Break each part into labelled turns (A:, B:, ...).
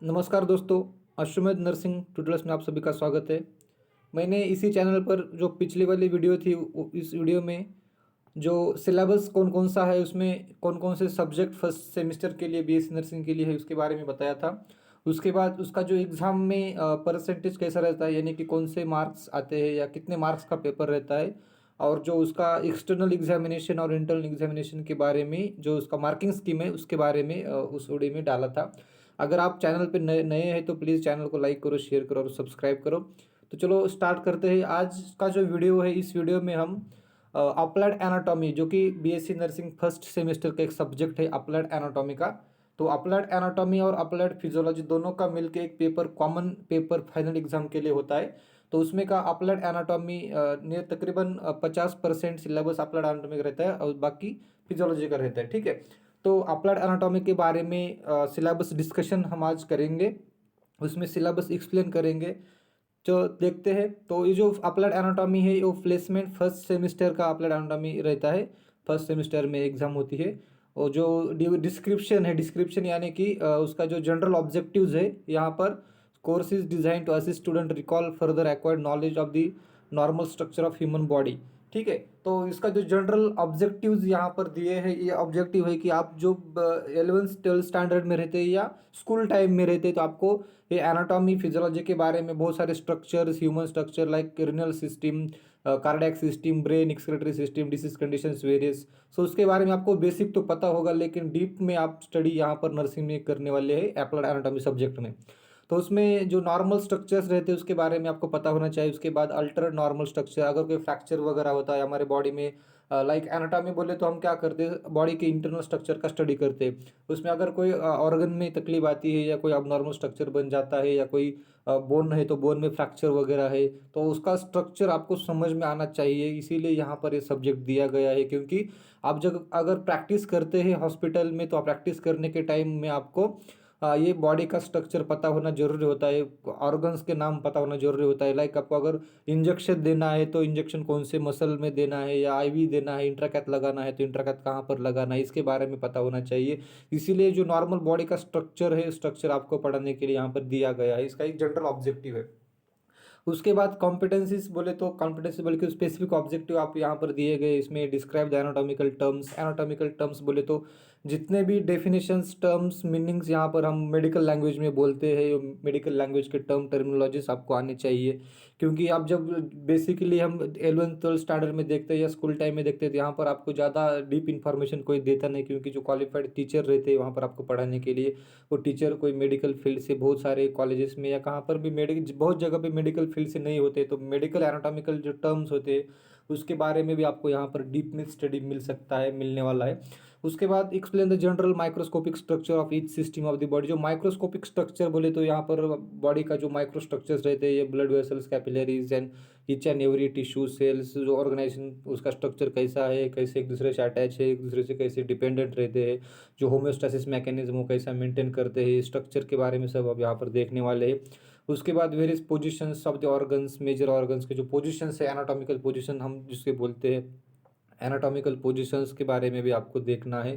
A: नमस्कार दोस्तों, अश्वमेध नर्सिंग ट्यूटोरियल्स में आप सभी का स्वागत है। मैंने इसी चैनल पर जो पिछली वाली वीडियो थी इस वीडियो में जो सिलेबस कौन कौन सा है, उसमें कौन कौन से सब्जेक्ट फर्स्ट सेमेस्टर के लिए बीएससी नर्सिंग के लिए है, उसके बारे में बताया था। उसके बाद उसका जो एग्ज़ाम में परसेंटेज कैसा रहता है, यानी कि कौन से मार्क्स आते हैं या कितने मार्क्स का पेपर रहता है, और जो उसका एक्सटर्नल एग्जामिनेशन और इंटरनल एग्जामिनेशन के बारे में जो उसका मार्किंग स्कीम है उसके बारे में उस वीडियो में डाला था। अगर आप चैनल पे नए नए हैं तो प्लीज़ चैनल को लाइक करो, शेयर करो और सब्सक्राइब करो। तो चलो स्टार्ट करते हैं आज का जो वीडियो है। इस वीडियो में हम अप्लाइड एनाटॉमी, जो कि बीएससी नर्सिंग फर्स्ट सेमेस्टर का एक सब्जेक्ट है अप्लाइड एनाटॉमी का। तो अप्लाइड एनाटॉमी और अप्लाइड फिजियोलॉजी दोनों का मिलके एक paper, common paper final exam के लिए होता है। तो उसमें का अप्लाइड एनाटॉमी ने तकरीबन 50% सिलेबस अप्लाइड एनाटॉमी का रहता है और बाकी फिजियोलॉजी का रहता है। ठीक है, तो अप्लाइड एनाटॉमी के बारे में सिलेबस डिस्कशन हम आज करेंगे, उसमें सिलेबस एक्सप्लेन करेंगे। तो देखते हैं। तो ये जो अप्लाइड एनाटॉमी है वो प्लेसमेंट फर्स्ट सेमेस्टर का अप्लाइड एनाटॉमी रहता है। फर्स्ट सेमेस्टर में एग्जाम होती है। और जो डिस्क्रिप्शन है, डिस्क्रिप्शन यानी कि उसका जो जनरल ऑब्जेक्टिव्स है यहाँ पर, course is design to assist student recall further acquired knowledge of the normal structure of human body. ठीक है, तो इसका जो जनरल ऑब्जेक्टिव्स यहाँ पर दिए हैं, ये ऑब्जेक्टिव है कि आप जो 11th 12th स्टैंडर्ड में रहते हैं या स्कूल टाइम में रहते हैं, तो आपको ये एनाटॉमी फिजियोलॉजी के बारे में बहुत सारे structures, human structure like renal system, cardiac system, brain, excretory system, disease conditions various, so उसके बारे में आपको बेसिक तो पता होगा, लेकिन डीप में आप स्टडी यहाँ पर नर्सिंग में करने वाले हैं अप्लाइड एनाटॉमी सब्जेक्ट में। तो उसमें जो नॉर्मल स्ट्रक्चर्स रहते हैं उसके बारे में आपको पता होना चाहिए। उसके बाद अल्टर नॉर्मल स्ट्रक्चर, अगर कोई फ्रैक्चर वगैरह होता है हमारे बॉडी में, लाइक एनाटॉमी बोले तो हम क्या करते हैं, बॉडी के इंटरनल स्ट्रक्चर का स्टडी करते हैं। उसमें अगर कोई ऑर्गन में तकलीफ आती है या कोई अबनॉर्मल स्ट्रक्चर बन जाता है या कोई बोन है तो बोन में फ्रैक्चर वगैरह है, तो उसका स्ट्रक्चर आपको समझ में आना चाहिए। इसीलिए यहाँ पर ये सब्जेक्ट दिया गया है, क्योंकि आप जब अगर प्रैक्टिस करते हैं हॉस्पिटल में, तो प्रैक्टिस करने के टाइम में आपको ये बॉडी का स्ट्रक्चर पता होना जरूरी होता है, ऑर्गन्स के नाम पता होना जरूरी होता है। लाइक आपको अगर इंजेक्शन देना है तो इंजेक्शन कौन से मसल में देना है, या आईवी देना है, इंट्राकैथ लगाना है तो इंट्राकैथ कहाँ पर लगाना है, इसके बारे में पता होना चाहिए। इसीलिए जो नॉर्मल बॉडी का स्ट्रक्चर है, स्ट्रक्चर आपको पढ़ाने के लिए यहाँ पर दिया गया है। इसका एक जनरल ऑब्जेक्टिव है। उसके बाद कॉम्पिटेंसीज बोले तो कॉम्पिटेंसी बल्कि स्पेसिफिक ऑब्जेक्टिव आप यहाँ पर दिए गए, इसमें describe the anatomical terms. Anatomical terms बोले तो जितने भी डेफिनेशंस, टर्म्स, मीनिंग्स यहाँ पर हम मेडिकल लैंग्वेज में बोलते हैं, मेडिकल लैंग्वेज के टर्म, टर्मिनोलॉजीज आपको आने चाहिए। क्योंकि आप जब बेसिकली हम 11th 12th स्टैंडर्ड में देखते हैं या स्कूल टाइम में देखते हैं, तो यहाँ पर आपको ज़्यादा डीप इन्फॉर्मेशन कोई देता नहीं, क्योंकि जो क्वालिफाइड टीचर रहते हैं वहाँ पर आपको पढ़ाने के लिए, वो टीचर कोई मेडिकल फील्ड से, बहुत सारे कॉलेजेस में या कहाँ पर भी मेडिकल, बहुत जगह पे मेडिकल फील्ड से नहीं होते, तो मेडिकल एनाटॉमिकल जो टर्म्स होते हैं उसके बारे में भी आपको यहाँ पर डीप में स्टडी मिल सकता है, मिलने वाला है। उसके बाद explain the general microscopic structure of each system of the body. जो माइक्रोस्कोपिक स्ट्रक्चर बोले तो यहाँ पर बॉडी का जो माइक्रो स्ट्रक्चर्स रहते हैं, ये blood vessels, capillaries and each and every tissue, cells, जो ऑर्गेनाइजेशन उसका स्ट्रक्चर कैसा है, कैसे एक दूसरे से अटैच है, एक दूसरे से कैसे डिपेंडेंट रहते हैं, जो होम्योस्टेसिस मैकेनिज्म वो कैसा मेंटेन करते हैं, स्ट्रक्चर के बारे में सब अब यहाँ पर देखने वाले हैं। उसके बाद various positions of the organs, major organs के जो पोजीशंस है, एनाटॉमिकल पोजीशन हम जिसके बोलते हैं, एनाटॉमिकल पोजीशंस के बारे में भी आपको देखना है।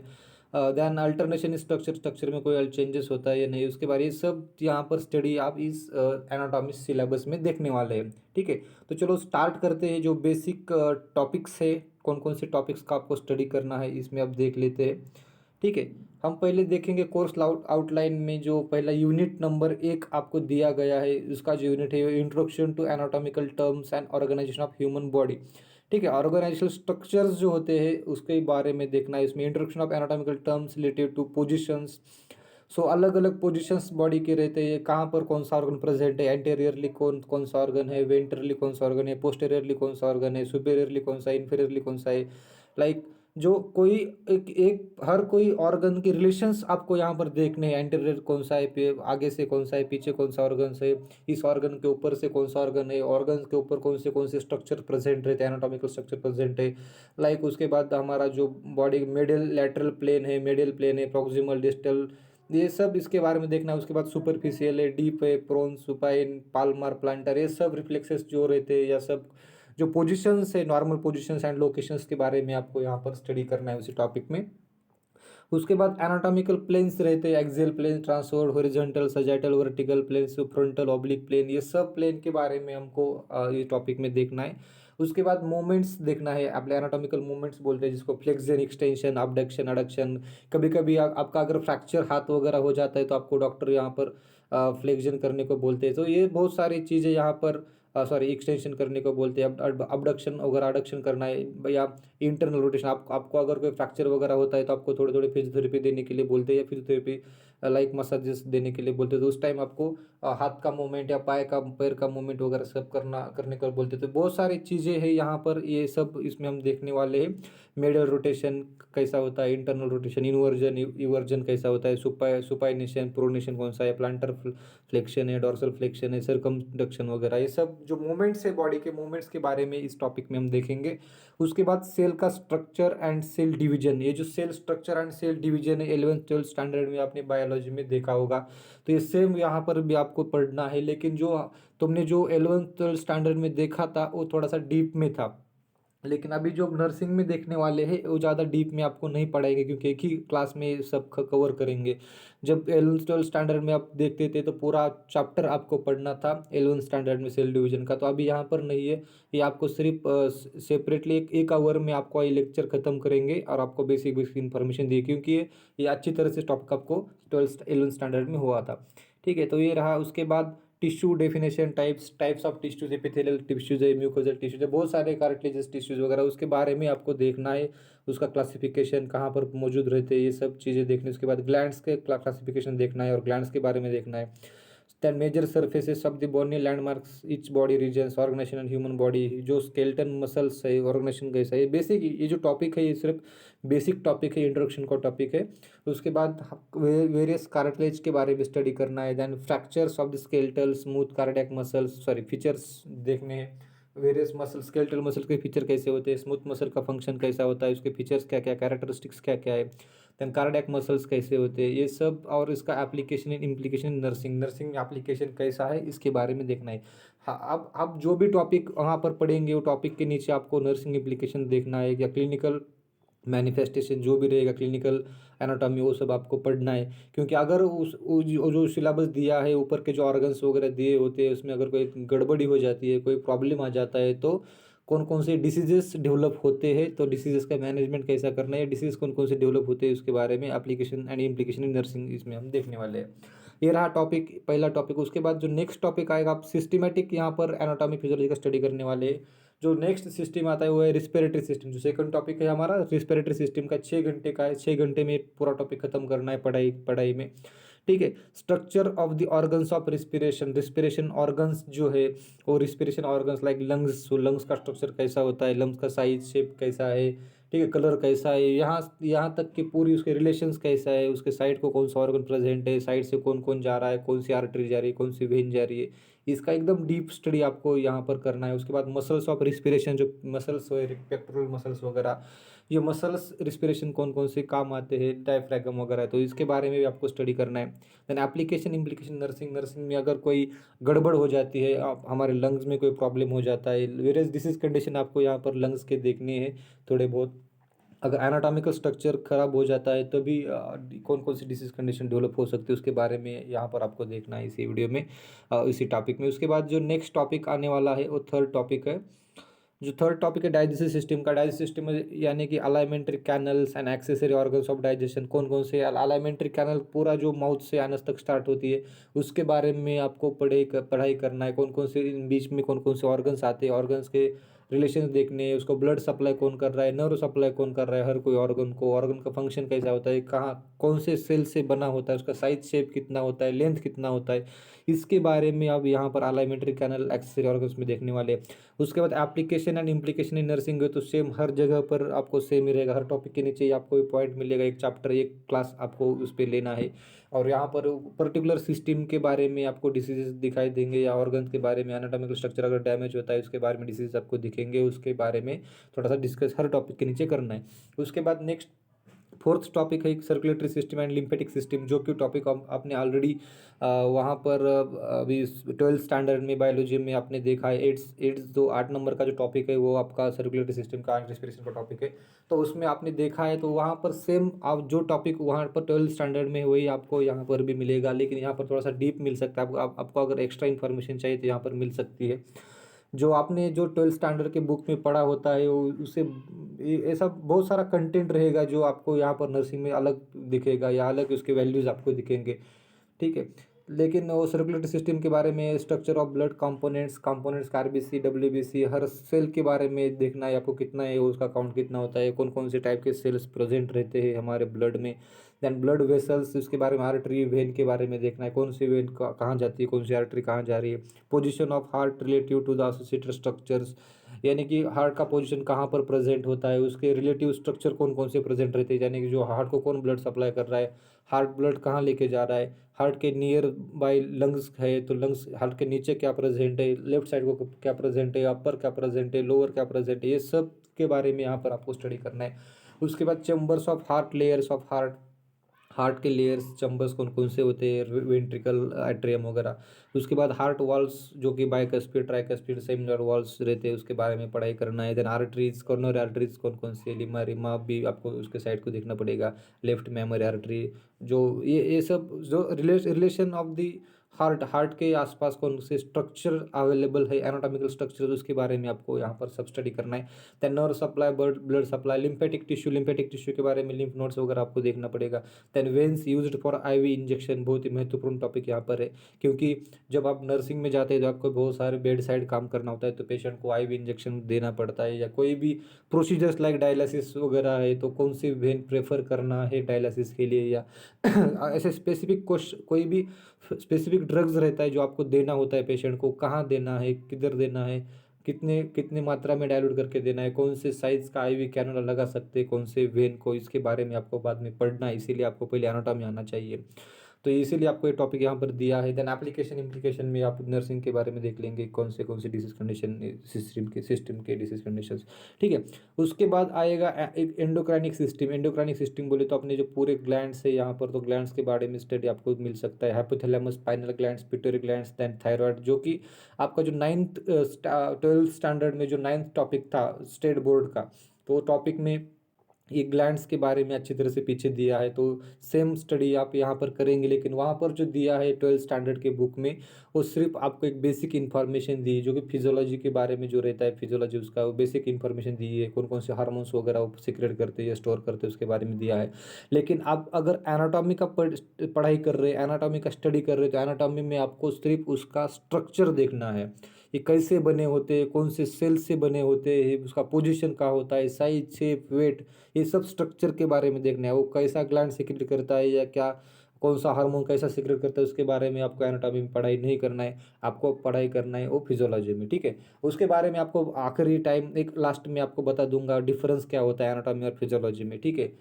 A: देन अल्टरनेशन स्ट्रक्चर, स्ट्रक्चर में कोई चेंजेस होता है या नहीं, उसके बारे में सब यहाँ पर स्टडी आप इस एनाटॉमी सिलेबस में देखने वाले हैं। ठीक है, तो चलो स्टार्ट करते हैं। जो बेसिक टॉपिक्स है, कौन कौन से टॉपिक्स का आपको स्टडी करना है इसमें अब देख लेते हैं। ठीक है, हम पहले देखेंगे कोर्स आउटलाइन में जो पहला यूनिट नंबर 1 आपको दिया गया है, उसका जो यूनिट है introduction to anatomical terms and organisation of human body. ठीक है, ऑर्गेनाइजेशनल स्ट्रक्चर्स जो होते हैं उसके बारे में देखना है इसमें। Introduction of anatomical terms related to positions. So अलग अलग पोजिशंस बॉडी के रहते हैं, कहाँ पर कौन सा ऑर्गन प्रेजेंट है, एंटेरियरली कौन कौन सा ऑर्गन है, वेंट्रली कौन सा ऑर्गन है, पोस्टेरियरली कौन सा ऑर्गन है, सुपेरियरली कौन सा है, इन्फीरियरली कौन सा है। लाइक जो कोई एक हर कोई ऑर्गन के रिलेशंस आपको यहाँ पर देखने हैं। एंटीरियर कौन सा है, आगे से कौन सा है, पीछे कौन सा ऑर्गन है, इस ऑर्गन के ऊपर से कौन सा ऑर्गन है, ऑर्गन के ऊपर कौन से स्ट्रक्चर प्रेजेंट रहते हैं, एनाटॉमिकल स्ट्रक्चर प्रेजेंट है। लाइक उसके बाद हमारा जो बॉडी मेडियल लैटरल प्लेन है, मेडियल प्लेन है, प्रॉक्सिमल, डिस्टल, ये सब इसके बारे में देखना है। उसके बाद सुपरफिशियल है, डीप है, प्रोन, सुपाइन, पाल्मर, प्लांटर, ये सब रिफ्लेक्सेस जो रहते हैं या सब जो पोजीशंस है, नॉर्मल पोजीशंस एंड लोकेशंस के बारे में आपको यहाँ पर स्टडी करना है उसी टॉपिक में। उसके बाद एनाटॉमिकल प्लेन्स रहते हैं, axial plane, transverse, horizontal, sagittal, vertical plane, frontal, oblique plane, ये सब प्लेन के बारे में हमको ये टॉपिक में देखना है। उसके बाद मूवमेंट्स देखना है, आपने एनाटॉमिकल मूवमेंट्स बोलते हैं जिसको फ्लेक्शन, एक्सटेंशन, अबडक्शन, अडक्शन। कभी कभी आपका अगर फ्रैक्चर हाथ वगैरह हो जाता है तो आपको डॉक्टर यहाँ पर फ्लेक्शन करने को बोलते हैं। तो ये बहुत सारी चीज़ें यहाँ पर सॉरी एक्सटेंशन करने को बोलते हैं, अबडक्शन वगैरह, अडक्शन करना है, या इंटरनल रोटेशन। आपको अगर कोई फ्रैक्चर वगैरह होता है तो आपको थोड़े थोड़े फिजियोथेरेपी देने के लिए बोलते हैं, या फिजियोथेरेपी लाइक मसाजेस देने के लिए बोलते हैं। तो उस टाइम आपको हाथ का मूवमेंट या पैर का मूवमेंट वगैरह सब करने को बोलते हैं। तो बहुत सारी चीज़ें हैं यहाँ पर, ये सब इसमें हम देखने वाले हैं। मेडल रोटेशन कैसा होता है, इंटरनल रोटेशन, इन्वर्जन इवर्जन कैसा होता है, सुपाइनेशन, प्रोनेशन कौन सा है, प्लांटर फ्लेक्शन है, डॉर्सल फ्लेक्शन है, सरकमडक्शन वगैरह, ये सब जो मूवमेंट्स है बॉडी के मूवमेंट्स के बारे में इस टॉपिक में हम देखेंगे। उसके बाद सेल का स्ट्रक्चर एंड सेल डिवीजन, ये जो cell structure and cell division है 11th-12th स्टैंडर्ड में आपने बायोलॉजी में देखा होगा। तो ये सेम यहाँ पर भी आपको पढ़ना है, लेकिन जो तुमने जो 11th-12th स्टैंडर्ड में देखा था वो थोड़ा सा डीप में था। लेकिन अभी जो नर्सिंग में देखने वाले हैं वो ज़्यादा डीप में आपको नहीं पढ़ाएंगे, क्योंकि एक ही क्लास में सब कवर करेंगे। जब 11th-12th स्टैंडर्ड में आप देखते थे तो पूरा चैप्टर आपको पढ़ना था 11th स्टैंडर्ड में सेल डिवीजन का। तो अभी यहाँ पर नहीं है, ये आपको सिर्फ सेपरेटली एक आवर में आपको ये लेक्चर खत्म करेंगे और आपको बेसिक बेसिक इन्फॉर्मेशन दी, क्योंकि ये अच्छी तरह से टॉपिक आपको 11th स्टैंडर्ड में हुआ था। ठीक है, तो ये रहा। उसके बाद tissue definition, types of tissues, epithelial tissues है, म्यूकोजल टिश्यूज है, बहुत सारे कार्टिलेजस टिश्यूज वगैरह, उसके बारे में आपको देखना है। उसका क्लासिफिकेशन कहाँ पर मौजूद रहते हैं, ये सब चीज़ें देखने। उसके बाद ग्लैंड्स के क्लासिफिकेशन देखना है और ग्लैंड्स के बारे में देखना है। then major surfaces of the bony landmarks, each body regions, organization and human body, जो skeleton muscles है, ऑर्गेनाइजेशन कैसा है, बेसिक ये जो टॉपिक है ये सिर्फ बेसिक टॉपिक है, इंट्रोडक्शन का टॉपिक है। उसके बाद वेरियस कार्टिलेज के बारे में स्टडी करना है। Then fractures of the skeletal, smooth cardiac muscles, sorry features देखने हैं। वेरियस मसल, स्केलेटल मसल के फीचर कैसे होते हैं, स्मूथ मसल का फंक्शन कैसा होता है, उसके फीचर्स क्या क्या, कैरेक्टरिस्टिक्स क्या क्या है, देन कार्डियक मसल्स कैसे होते हैं, ये सब। और इसका एप्लीकेशन इन इम्प्लीकेशन नर्सिंग में एप्लीकेशन कैसा है, इसके बारे में देखना है। हाँ, अब जो भी टॉपिक वहाँ पर पढ़ेंगे वो टॉपिक के नीचे आपको नर्सिंग एप्लीकेशन देखना है, या क्लिनिकल मैनिफेस्टेशन जो भी रहेगा, क्लिनिकल एनाटॉमी, वो सब आपको पढ़ना है। क्योंकि अगर जो सिलेबस दिया है, ऊपर के जो ऑर्गन्स वगैरह दिए होते हैं, उसमें अगर कोई गड़बड़ी हो जाती है, कोई प्रॉब्लम आ जाता है, तो कौन कौन से डिसीजेस डेवलप होते हैं, तो डिसीजेस का मैनेजमेंट कैसा करना है, डिसीज कौन कौन से डेवलप होते हैं, उसके बारे में application and implication in nursing इसमें हम देखने वाले हैं। ये रहा टॉपिक, पहला टॉपिक। उसके बाद जो नेक्स्ट टॉपिक आएगा, आप सिस्टमेटिक यहाँ पर एनाटॉमी फिजियोलॉजी का स्टडी करने वाले हैं। जो नेक्स्ट सिस्टम आता है वो है रिस्पिरेटरी सिस्टम। जो सेकंड टॉपिक है हमारा रिस्पिरेटरी सिस्टम का, 6 घंटे का है, 6 घंटे में पूरा टॉपिक खत्म करना है पढ़ाई पढ़ाई में। ठीक है, structure of the organs of respiration, respiration organs जो है वो रिस्पिरेशन ऑर्गन्स लाइक लंग्स, तो लंग्स का स्ट्रक्चर कैसा होता है, लंग्स का साइज शेप कैसा है, ठीक है, कलर कैसा है, यहाँ तक कि पूरी उसके रिलेशंस कैसा है, उसके साइड को कौन सा ऑर्गन प्रेजेंट है, साइड से कौन कौन जा रहा है, कौन सी आर्टरी जा रही है, कौन सी वेन जा रही है, इसका एकदम डीप स्टडी आपको यहाँ पर करना है। उसके बाद मसल्स ऑफ रिस्पिरेशन, जो मसल्स हो, पेक्टोरल मसल्स वगैरह, ये मसल्स रिस्पिरेशन कौन कौन से काम आते हैं, डायफ्रागम वगैरह, तो इसके बारे में भी आपको स्टडी करना है। देन एप्लीकेशन इम्प्लीकेशन नर्सिंग में अगर कोई गड़बड़ हो जाती है, हमारे लंग्स में कोई प्रॉब्लम हो जाता है, वेरियस डिसीज कंडीशन आपको यहाँ पर लंग्स के देखने हैं थोड़े बहुत। अगर एनाटॉमिकल स्ट्रक्चर खराब हो जाता है तो भी कौन कौन सी डिसीज कंडीशन डेवलप हो सकती है, उसके बारे में यहाँ पर आपको देखना है इसी वीडियो में, इसी टॉपिक में। उसके बाद जो नेक्स्ट टॉपिक आने वाला है वो थर्ड टॉपिक है। जो थर्ड टॉपिक है डाइजेस्टिव सिस्टम का, डाइजेस्टिव सिस्टम यानी कि alimentary canals and accessory organs of digestion, कौन कौन से अलाइमेंट्री कैनल पूरा जो माउथ से एनस तक स्टार्ट होती है, उसके बारे में आपको पढ़ाई करना है। कौन कौन से इन बीच में कौन कौन से ऑर्गन्स आते हैं, ऑर्गन्स के रिलेशन देखने हैं, उसको ब्लड सप्लाई कौन कर रहा है, नर्व सप्लाई कौन कर रहा है, हर कोई ऑर्गन को, ऑर्गन का फंक्शन कैसा होता है, कहाँ कौन से सेल से बना होता है, उसका साइज शेप कितना होता है, लेंथ कितना होता है, इसके बारे में अब यहाँ पर अलाइमेंट्री कैनल एक्सेसरी ऑर्गन्स में देखने वाले हैं। उसके बाद application and implication in nursing है, तो सेम हर जगह पर आपको सेम ही रहेगा, हर टॉपिक के नीचे ही आपको एक पॉइंट मिलेगा, एक चैप्टर, एक क्लास आपको उस पर लेना है। और यहाँ पर पर्टिकुलर सिस्टम के बारे में आपको डिसीजेस दिखाई देंगे, या ऑर्गन्स के बारे में, एनाटॉमिकल स्ट्रक्चर अगर डैमेज होता है उसके बारे में डिसीज आपको दिखेंगे, उसके बारे में थोड़ा सा डिस्कस हर टॉपिक के नीचे करना है। उसके बाद नेक्स्ट फोर्थ टॉपिक है circulatory system and lymphatic system, जो कि टॉपिक आपने ऑलरेडी वहाँ पर अभी 12th स्टैंडर्ड में बायोलॉजी में आपने देखा है। एट्स जो 8 नंबर का जो टॉपिक है वो आपका सर्कुलेटरी सिस्टम का रेस्पिरेशन का टॉपिक है, तो उसमें आपने देखा है। तो वहाँ पर सेम आप जो टॉपिक वहाँ पर 12th स्टैंडर्ड में वही आपको यहाँ पर भी मिलेगा, लेकिन यहाँ पर थोड़ा सा डीप मिल सकता है आपको अगर एक्स्ट्रा इन्फॉर्मेशन चाहिए तो यहाँ पर मिल सकती है। जो आपने जो 12th स्टैंडर्ड के बुक में पढ़ा होता है वो उसे ऐसा बहुत सारा कंटेंट रहेगा जो आपको यहाँ पर नर्सिंग में अलग दिखेगा या अलग उसके वैल्यूज़ आपको दिखेंगे, ठीक है। लेकिन वो सर्कुलेटरी सिस्टम के बारे में स्ट्रक्चर ऑफ ब्लड कंपोनेंट्स का आरबीसी डब्ल्यूबीसी हर सेल के बारे में देखना है आपको, कितना है उसका काउंट कितना होता है, कौन कौन से टाइप के सेल्स प्रेजेंट रहते हैं हमारे ब्लड में। देन ब्लड वेसल्स, उसके बारे में आर्टरी वेन के बारे में देखना है, कौन सी वेन कहाँ जाती है, कौन सी आर्टरी कहाँ जा रही है। Position of heart relative to the associated structures, यानी कि हार्ट का पोजीशन कहाँ पर प्रेजेंट होता है, उसके रिलेटिव स्ट्रक्चर कौन कौन से प्रेजेंट रहते हैं, यानी कि जो हार्ट को कौन ब्लड सप्लाई कर रहा है, हार्ट ब्लड कहाँ लेके जा रहा है, हार्ट के नियर बाय लंग्स है तो लंग्स हार्ट के नीचे क्या प्रेजेंट है, लेफ्ट साइड को क्या प्रेजेंट है, अपर क्या प्रेजेंट है, लोअर क्या प्रेजेंट है, ये सब के बारे में यहाँ पर आपको स्टडी करना है। उसके बाद chambers of heart, layers of heart, heart के लेयर्स चैम्बर्स कौन कौन से होते हैं, वेंट्रिकल एट्रियम वगैरह। उसके बाद हार्ट वॉल्स जो कि बाइकस्पिड ट्राइकस्पिड सेमिनल वॉल्स रहते हैं उसके बारे में पढ़ाई करना है। देन आर्टरीज, कॉर्नरी आर्टरीज कौन कौन सी, लिमा रिमा भी आपको उसके साइड को देखना पड़ेगा, लेफ्ट मेमोरी आर्टरी, जो ये सब जो रिलेशन ऑफ दी हार्ट के आसपास कौन से स्ट्रक्चर अवेलेबल है, एनाटॉमिकल स्ट्रक्चर, उसके बारे में आपको यहाँ पर सब स्टडी करना है। Then nerve supply, blood supply, lymphatic tissue के बारे में लिम्फ नोड्स वगैरह आपको देखना पड़ेगा। Then veins used for IV injection, बहुत ही महत्वपूर्ण टॉपिक यहाँ पर है, क्योंकि जब आप नर्सिंग में जाते हैं तो आपको बहुत सारे बेड साइड काम करना होता है, तो पेशेंट को आईवी इंजेक्शन देना पड़ता है, या कोई भी प्रोसीजर्स लाइक डायलिसिस वगैरह है तो कौन सी वेन प्रेफर करना है डायलिसिस के लिए, या ऐसे स्पेसिफिक कोई भी स्पेसिफिक ड्रग्स रहता है जो आपको देना होता है पेशेंट को, कहाँ देना है, किधर देना है, कितने कितने मात्रा में डाइल्यूट करके देना है, कौन से साइज का आईवी कैनुला लगा सकते हैं, कौन से वेन को, इसके बारे में आपको बाद में पढ़ना है, इसीलिए आपको पहले एनाटॉमी आना चाहिए। तो इसीलिए आपको ये टॉपिक यहाँ पर दिया है। देन एप्लीकेशन इम्प्लीकेशन में आप नर्सिंग के बारे में देख लेंगे, कौन से डिसीज कंडीशन सिस्टम के डिसीज कंडीशन, ठीक है। उसके बाद आएगा एक एंडोक्राइनिक सिस्टम। एंडोक्राइनिक सिस्टम बोले तो अपने जो पूरे ग्लैंड्स है यहाँ पर, तो ग्लैंड्स के बारे में स्टडी आपको मिल सकता है, hypothalamus, pineal glands, pituitary glands, then thyroid, जो कि आपका जो 12th स्टैंडर्ड में जो 9th टॉपिक था स्टेट बोर्ड का, तो वो टॉपिक में ये ग्लैंड्स के बारे में अच्छी तरह से पीछे दिया है, तो सेम स्टडी आप यहाँ पर करेंगे। लेकिन वहाँ पर जो दिया है 12th स्टैंडर्ड के बुक में, वो सिर्फ आपको एक बेसिक इन्फॉर्मेशन दी, जो कि फिजियोलॉजी के बारे में जो रहता है, फिजियोलॉजी उसका वो बेसिक इन्फॉर्मेशन दी है, कौन कौन से हार्मोन्स वगैरह वो सीक्रेट करते हैं या स्टोर करते हैं उसके बारे में दिया है। लेकिन आप अगर एनाटॉमी का पढ़ाई कर रहे हैं, एनाटॉमी का स्टडी कर रहे हैं, तो एनाटॉमी में आपको सिर्फ उसका स्ट्रक्चर देखना है, ये कैसे बने होते हैं, कौन से सेल से बने होते हैं, उसका पोजीशन क्या होता है, साइज, शेप, वेट, ये सब स्ट्रक्चर के बारे में देखना है। वो कैसा ग्लैंड सीक्रेट करता है, या क्या कौन सा हार्मोन कैसा सीक्रेट करता है, उसके बारे में आपको एनाटॉमी में पढ़ाई नहीं करना है, आपको पढ़ाई करना है वो फिजियोलॉजी में, ठीक है। उसके बारे में आपको आखिरी टाइम एक लास्ट में आपको बता दूंगा डिफरेंस क्या होता है एनाटॉमी और फिजियोलॉजी में, ठीक है,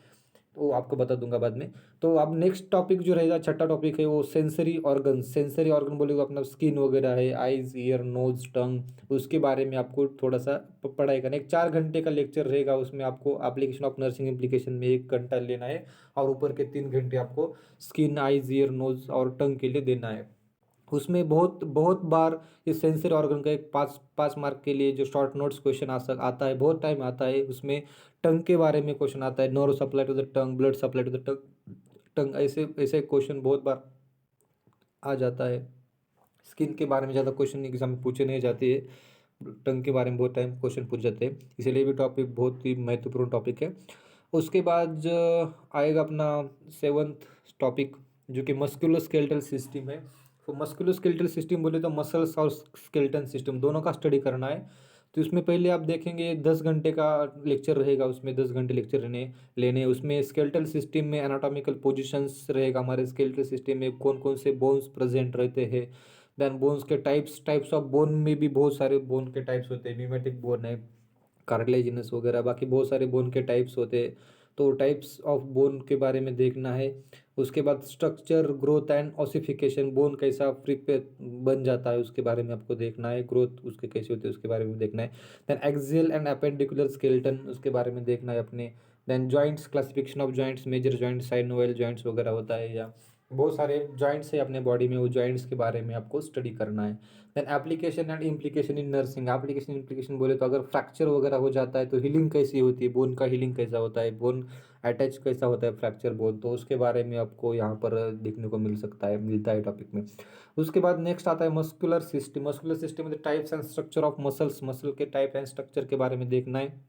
A: वो आपको बता दूंगा बाद में। तो अब नेक्स्ट टॉपिक जो रहेगा, छठा टॉपिक है वो सेंसरी ऑर्गन। सेंसरी ऑर्गन बोले तो अपना स्किन वगैरह है, आइज, ईयर, नोज, टंग, उसके बारे में आपको थोड़ा सा पढ़ाई करना है। एक 4 घंटे का लेक्चर रहेगा, उसमें आपको एप्लीकेशन ऑफ नर्सिंग एप्लीकेशन में 1 घंटा लेना है, और ऊपर के 3 घंटे आपको स्किन, आइज, ईयर, नोज और टंग के लिए देना है। उसमें बहुत बहुत बार इस सेंसरी ऑर्गन का एक 5 मार्क के लिए जो शॉर्ट नोट्स क्वेश्चन आता है, बहुत टाइम आता है, उसमें टंग के बारे में क्वेश्चन आता है, nerve supply to the tongue, blood supply to the tongue, ऐसे ऐसे क्वेश्चन बहुत बार आ जाता है। स्किन के बारे में ज़्यादा क्वेश्चन एग्जाम में पूछे नहीं जाते हैं, टंग के बारे में बहुत टाइम क्वेश्चन पूछ जाते हैं, इसीलिए भी टॉपिक बहुत ही महत्वपूर्ण टॉपिक है। उसके बाद आएगा अपना 7th टॉपिक, जो कि मस्कुलोस्केलेटल सिस्टम है। तो मस्कुलोस्केलेटल सिस्टम बोले तो मसल्स और स्केलेटन सिस्टम दोनों का स्टडी करना है। तो इसमें पहले आप देखेंगे 10 घंटे का लेक्चर रहेगा, उसमें 10 घंटे लेक्चर लेने उसमें स्केलेटल सिस्टम में एनाटॉमिकल पोजीशंस रहेगा, हमारे स्केलेटल सिस्टम में कौन कौन से बोन्स प्रेजेंट रहते हैं। देन बोन्स के टाइप्स ऑफ बोन में भी बहुत सारे बोन के टाइप्स होते हैं, न्यूमेटिक बोन है, कार्टिलेजिनस वगैरह, बाकी बहुत सारे बोन के टाइप्स होते हैं, तो टाइप्स ऑफ बोन के बारे में देखना है। उसके बाद structure, growth and ossification, bone कैसा फ्री बन जाता है उसके बारे में आपको देखना है, ग्रोथ उसके कैसे होते हैं उसके बारे में देखना है। Then axial and appendicular skeleton, उसके बारे में देखना है अपने। Then joints, classification of joints, major joints, synovial joints वगैरह होता है, या बहुत सारे जॉइंट्स है अपने बॉडी में, वो जॉइंट्स के बारे में आपको स्टडी करना है। Then application and implication in nursing. Application implication बोले तो अगर फ्रैक्चर वगैरह हो जाता है तो हीलिंग कैसी होती है, बोन का हीलिंग कैसा होता है, बोन अटैच कैसा होता है फ्रैक्चर बोन, तो उसके बारे में आपको यहाँ पर देखने को मिल सकता है, मिलता है टॉपिक में। उसके बाद नेक्स्ट आता है मस्कुलर सिस्टम। मस्कुलर सिस्टम में types and structure of muscles, muscle के टाइप एंड स्ट्रक्चर के बारे में देखना है।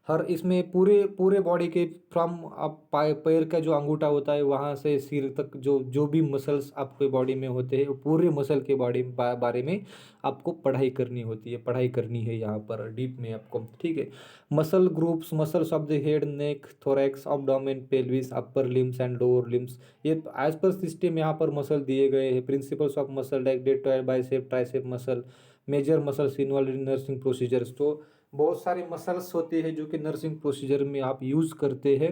A: हर इसमें पूरे पूरे बॉडी के फ्रॉम आप पैर का जो अंगूठा होता है वहाँ से सिर तक जो जो भी मसल्स आपके बॉडी में होते हैं, वो पूरे मसल के बारे में आपको पढ़ाई करनी होती है, पढ़ाई करनी है यहाँ पर डीप में आपको, ठीक है। Muscle groups, muscles of the head, neck, thorax, abdomen, pelvis, upper limbs and lower limbs, ये एज पर सिस्टम यहाँ पर मसल दिए गए हैं। Principles of muscle like deltoid, bicep, tricep muscle, major muscles involve in nursing procedures. तो बहुत सारी muscles होती है जो कि नर्सिंग प्रोसीजर में आप यूज़ करते हैं,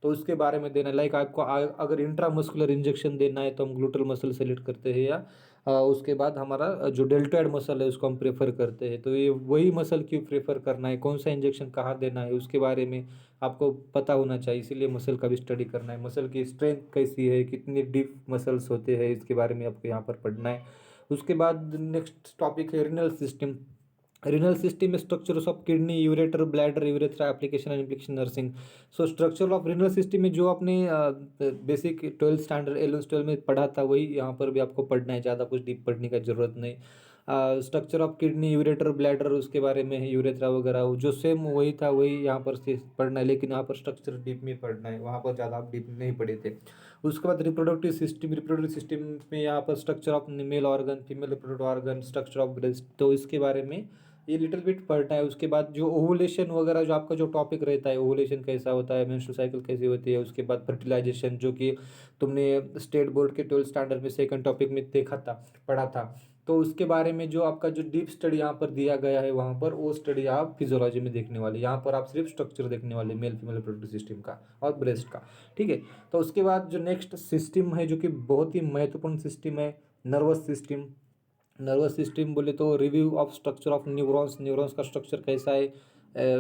A: तो उसके बारे में देना। लाइक आपको अगर इंट्रामस्कुलर इंजेक्शन देना है तो हम ग्लूटल मसल सेलेक्ट करते हैं, या उसके बाद हमारा जो डेल्टॉइड मसल है उसको हम प्रेफर करते हैं। तो ये वही मसल क्यों प्रेफर करना है, कौन सा इंजेक्शन कहाँ देना है, उसके बारे में आपको पता होना चाहिए, इसीलिए मसल का भी स्टडी करना है। मसल की स्ट्रेंथ कैसी है, कितनी डीप मसल्स होते हैं, इसके बारे में आपको यहाँ पर पढ़ना है। उसके बाद नेक्स्ट टॉपिक है renal system. renal system structures of kidney, ureter, bladder, urethra, application and implication nursing। So structure of renal system में जो आपने बेसिक 12th स्टैंडर्ड 11th 12 में पढ़ा था वही यहाँ पर भी आपको पढ़ना है, ज़्यादा कुछ डीप पढ़ने का जरूरत नहीं। Structure of kidney, ureter, bladder, उसके बारे में है, यूरेथ्रा वगैरह जो सेम वही था वही यहाँ पर से पढ़ना है, लेकिन यहाँ पर स्ट्रक्चर डीप में पढ़ना है, वहाँ पर ज़्यादा आप डीप नहीं पढ़े थे। उसके बाद रिप्रोडक्टिव सिस्टम। रिप्रोडक्टिव सिस्टम में यहाँ पर structure of male organ, female reproductive organ, structure of breast, तो इसके बारे में ये लिटिल बिट पढ़ना है। उसके बाद जो ओवुलेशन वगैरह जो आपका जो टॉपिक रहता है, ओवुलेशन कैसा होता है, मेंस्ट्रुअल साइकिल कैसी होती है, उसके बाद फर्टिलाइजेशन जो कि तुमने स्टेट बोर्ड के 12th स्टैंडर्ड में सेकंड टॉपिक में देखा था, पढ़ा था, तो उसके बारे में जो आपका जो डीप स्टडी यहाँ पर दिया गया है वहाँ पर वो स्टडी आप फिजियोलॉजी में देखने वाले। यहाँ पर आप सिर्फ स्ट्रक्चर देखने वाले मेल फीमेल रिप्रोडक्टिव सिस्टम का और ब्रेस्ट का, ठीक है। तो उसके बाद जो नेक्स्ट सिस्टम है जो कि बहुत ही महत्वपूर्ण सिस्टम है, नर्वस सिस्टम। नर्वस सिस्टम बोले तो review of structure of neurons, neurons का स्ट्रक्चर कैसा है।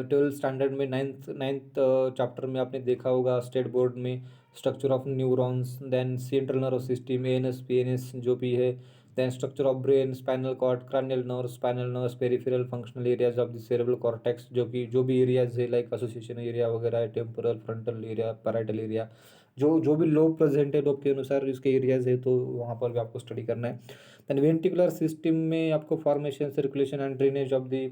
A: 12th स्टैंडर्ड में नाइन्थ चैप्टर में आपने देखा होगा स्टेट बोर्ड में, structure of neurons. Then central nervous system, ANS PNS जो भी है। Then structure of brain, spinal cord, cranial nerve, spinal nerves, peripheral functional areas of the cerebral cortex, जो भी एरियाज है लाइक एसोसिएशन एरिया वगैरह है, temporal, frontal area, parietal area, जो भी लोब प्रेजेंट है लोब के अनुसार इसके एरियाज है, तो वहाँ पर भी आपको स्टडी करना है। देन वेंटिकुलर सिस्टम में आपको formation, circulation and drainage of the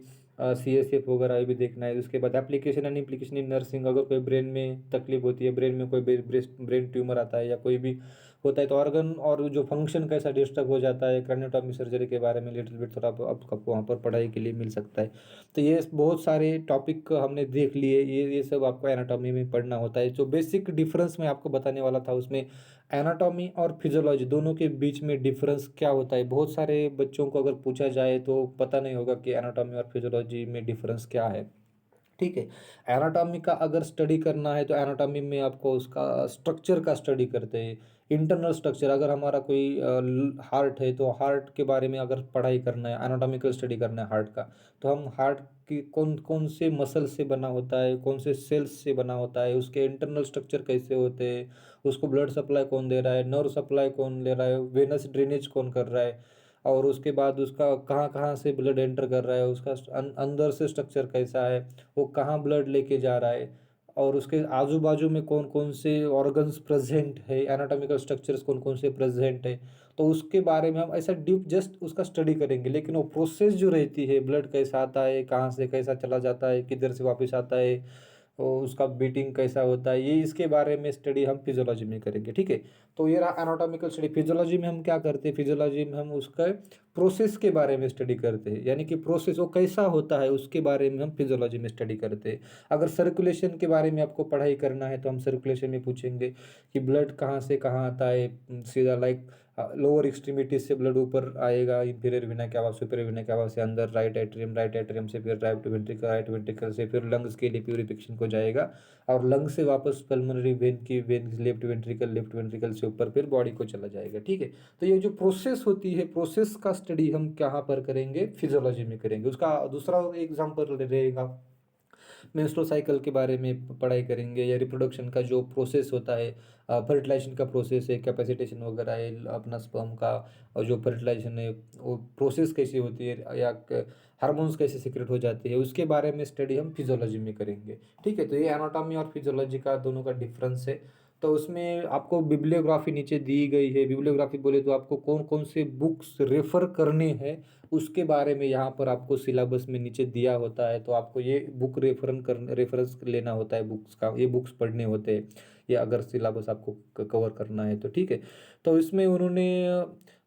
A: CSF वगैरह ये भी देखना है। उसके बाद application and implication in nursing. अगर कोई ब्रेन में तकलीफ होती है, ब्रेन में कोई ब्रेन ट्यूमर आता है या कोई भी होता है तो ऑर्गन और जो फंक्शन कैसा डिस्टर्ब हो जाता है, क्रेनियोटॉमी सर्जरी के बारे में लिटिल बिट थोड़ा आपको वहाँ पर पढ़ाई के लिए मिल सकता है। तो ये बहुत सारे टॉपिक हमने देख लिए, ये सब आपको एनाटॉमी में पढ़ना होता है। जो बेसिक डिफरेंस मैं आपको बताने वाला था उसमें एनाटॉमी और फिजियोलॉजी दोनों के बीच में डिफरेंस क्या होता है। बहुत सारे बच्चों को अगर पूछा जाए तो पता नहीं होगा कि एनाटॉमी और फिजियोलॉजी में डिफरेंस क्या है, ठीक है। एनाटॉमी का अगर स्टडी करना है तो एनाटॉमी में आपको उसका स्ट्रक्चर का स्टडी करते हैं, इंटरनल स्ट्रक्चर। अगर हमारा कोई हार्ट है तो हार्ट के बारे में अगर पढ़ाई करना है, एनाटॉमिकल स्टडी करना है हार्ट का, तो हम हार्ट की कौन कौन से मसल से बना होता है, कौन से सेल्स से बना होता है, उसके इंटरनल स्ट्रक्चर कैसे होते हैं, उसको ब्लड सप्लाई कौन दे रहा है, नर्व सप्लाई कौन ले रहा है, वेनस ड्रेनेज कौन कर रहा है, और उसके बाद उसका कहाँ कहाँ से ब्लड एंटर कर रहा है, उसका अंदर से स्ट्रक्चर कैसा है, वो कहाँ ब्लड लेके जा रहा है, और उसके आजू बाजू में कौन कौन से ऑर्गन्स प्रेजेंट है, एनाटॉमिकल स्ट्रक्चर्स कौन कौन से प्रेजेंट है, तो उसके बारे में हम ऐसा डीप जस्ट उसका स्टडी करेंगे। लेकिन वो प्रोसेस जो रहती है, ब्लड कैसा आता है, कहाँ से कैसा चला जाता है, किधर से वापस आता है, और उसका बीटिंग कैसा होता है, ये इसके बारे में स्टडी हम फिजियोलॉजी में करेंगे, ठीक है। तो ये रहा एनाटॉमिकल स्टडी। फिजियोलॉजी में हम क्या करते हैं, फिजियोलॉजी में हम उसका प्रोसेस के बारे में स्टडी करते हैं, यानी कि प्रोसेस वो कैसा होता है उसके बारे में हम फिजियोलॉजी में स्टडी करते हैं। अगर सर्कुलेशन के बारे में आपको पढ़ाई करना है तो हम सर्कुलेशन में पूछेंगे कि ब्लड कहाँ से कहाँ आता है, सीधा लाइक लोअर एक्सट्रीमिटी से ब्लड ऊपर आएगा, inferior vena cava, superior vena cava से अंदर राइट एट्रियम से फिर राइट वेंट्रिकल से फिर लंग्स के लिए प्यूरिफिकेशन को जाएगा, और लंग से वापस पल्मोनरी वेन लेफ्ट वेंट्रिकल से ऊपर फिर बॉडी को चला जाएगा, ठीक है। तो ये जो प्रोसेस होती है, प्रोसेस का स्टडी हम कहाँ पर करेंगे, फिजियोलॉजी में करेंगे। उसका दूसरा एग्जाम्पल रहेगा मेंस्ट्रुअल साइकिल के बारे में पढ़ाई करेंगे, या रिप्रोडक्शन का जो प्रोसेस होता है, फर्टिलाइजेशन का प्रोसेस है, कैपेसिटेशन वगैरह है अपना स्पर्म का, और जो फर्टिलाइजेशन है वो प्रोसेस कैसी होती है, या हार्मोन्स कैसे सीक्रेट हो जाते हैं, उसके बारे में स्टडी हम फिजियोलॉजी में करेंगे। ठीक है, तो ये एनाटॉमी और फिजियोलॉजी का दोनों का डिफरेंस है। तो उसमें आपको बिब्लियोग्राफी नीचे दी गई है। बिब्लियोग्राफी बोले तो आपको कौन कौन से बुक्स रेफर करने हैं उसके बारे में यहाँ पर आपको सिलेबस में नीचे दिया होता है। तो आपको ये बुक रेफरेंस लेना होता है, बुक्स का, ये बुक्स पढ़ने होते हैं, ये अगर सिलेबस आपको कवर करना है तो। ठीक है, तो इसमें उन्होंने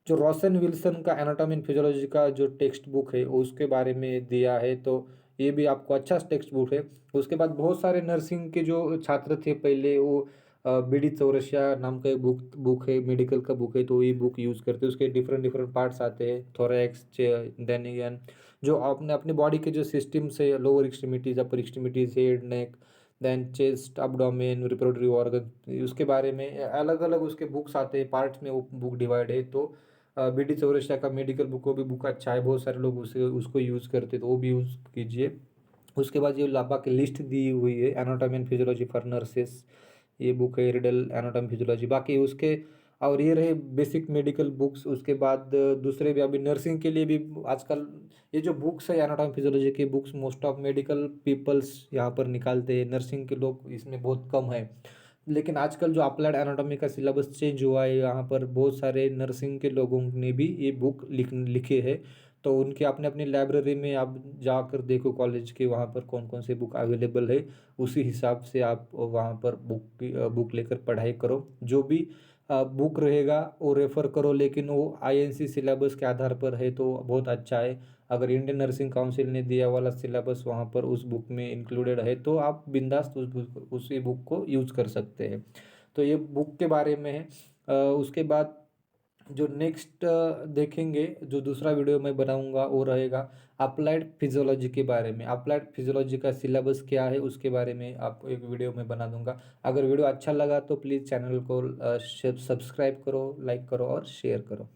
A: जो रॉसन विल्सन का एनाटॉमी एंड फिजियोलॉजी का जो टेक्स्ट बुक है उसके बारे में दिया है, तो ये भी आपको अच्छा टेक्स्ट बुक है। उसके बाद बहुत सारे नर्सिंग के जो छात्र थे पहले, वो बी डी चौरसिया नाम का एक बुक है, मेडिकल का बुक है, तो ये बुक यूज़ करते हैं। उसके डिफरेंट डिफरेंट पार्ट्स आते हैं, थोरैक्स, देन अगेन जो आपने अपने बॉडी के जो सिस्टम्स है, lower extremities, upper extremities, head, neck, then chest, abdomen, reproductive organ, उसके बारे में अलग अलग उसके बुक्स आते हैं, पार्ट्स में वो बुक डिवाइड है। तो बी डी चौरसिया का मेडिकल बुक, वो भी बुक अच्छा है, बहुत सारे लोग उसे उसको यूज़ करते हैं, तो वो भी यूज़ कीजिए। उसके बाद ये लाबा की लिस्ट दी हुई है, anatomy and physiology for nurses, ये बुक है, रिडल एनाटॉमी फिजियोलॉजी। बाकी उसके और ये रहे बेसिक मेडिकल बुक्स। उसके बाद दूसरे भी अभी नर्सिंग के लिए भी आजकल ये जो बुक्स है एनाटॉमी फिजियोलॉजी की books, most of medical peoples यहाँ पर निकालते हैं, नर्सिंग के लोग इसमें बहुत कम है। लेकिन आजकल जो अप्लाइड एनाटॉमी का सिलेबस चेंज हुआ है, यहाँ पर बहुत सारे नर्सिंग के लोगों ने भी ये बुक लिखे हैं। तो उनके अपने अपनी लाइब्रेरी में आप जाकर देखो कॉलेज के, वहाँ पर कौन कौन से बुक अवेलेबल है, उसी हिसाब से आप वहाँ पर बुक लेकर पढ़ाई करो। जो भी बुक रहेगा वो रेफ़र करो, लेकिन वो आईएनसी सिलेबस के आधार पर है तो बहुत अच्छा है। अगर इंडियन नर्सिंग काउंसिल ने दिया वाला सिलेबस वहाँ पर उस बुक में इंक्लूडेड है तो आप बिंदास उसी बुक को यूज कर सकते हैं। तो ये बुक के बारे में है। उसके बाद जो नेक्स्ट देखेंगे, जो दूसरा वीडियो मैं बनाऊंगा वो रहेगा अप्लाइड फिजियोलॉजी के बारे में। अप्लाइड फिजियोलॉजी का सिलेबस क्या है उसके बारे में आपको एक वीडियो में बना दूंगा। अगर वीडियो अच्छा लगा तो प्लीज़ चैनल को सब्सक्राइब करो, लाइक करो और शेयर करो।